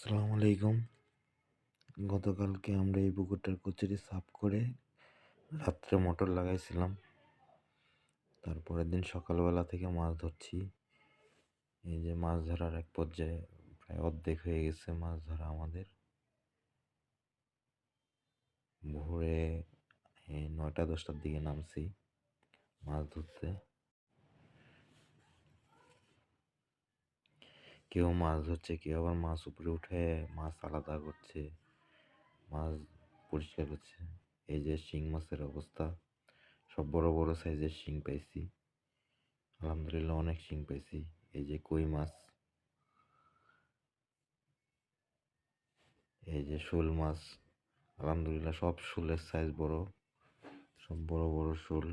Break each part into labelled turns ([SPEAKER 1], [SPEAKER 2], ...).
[SPEAKER 1] আসসালামু আলাইকুম। গতকালকে আমরা এই পুকুরটার কচুরি সাফ করে রাত্রে মোটর লাগাইছিলাম। তারপরের দিন সকালবেলা থেকে মাছ ধরছি। এই যে মাছ ধরার এক পর্যায়ে প্রায় অর্ধেক হয়ে গেছে মাছ ধরা আমাদের। ভোরে 9টা-10টার দিকে নামছি মাছ ধরতে। কেউ মাছ ধরছে, কেউ আবার মাছ উপরে উঠে মাছ আলাদা করছে, মাছ পরিষ্কার করছে। এই যে শিং মাছের অবস্থা, সব বড় বড় সাইজের শিং পাইছি। আলহামদুলিল্লাহ অনেক শিং পাইছি। এই যে কই মাছ, এই যে শোল মাছ, আলহামদুলিল্লাহ সব শোলের সাইজ বড়, সব বড় বড় শোল।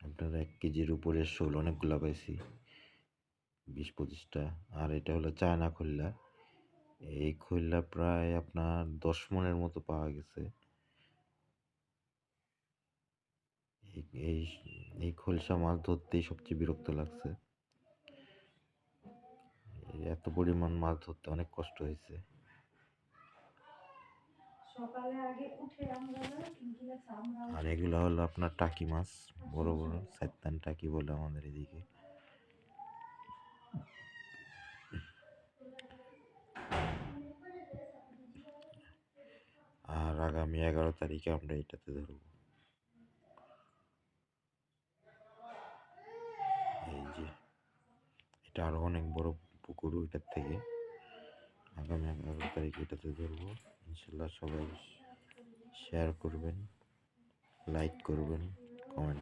[SPEAKER 1] আপনার 1 কেজির উপরে শোল অনেকগুলা পাইছি, 20-25টা। আর এটা হলো চায়না খৈল্লা। এই খৈল্লা প্রায় আপনার 10 মণের মতো পাওয়া গেছে। এই এই খোলসা মাছ ধরতেই সবচেয়ে বিরক্ত লাগছে। এত পরিমাণ মাছ ধরতে অনেক কষ্ট হয়েছে। আর এগুলো হলো আপনার টাকি মাছ, বড় বড় সাইতান টাকি বলে আমাদের এদিকে। আর আগামী 11 তারিখে আমরা এটাতে ধরবো। এই যে এটা আরো অনেক বড় পুকুর ওইটার থেকে। আগামী 11 তারিখে এটাতে ধরবো ইনশাল্লাহ। সবাই শেয়ার করবেন, লাইক করবেন, কমেন্ট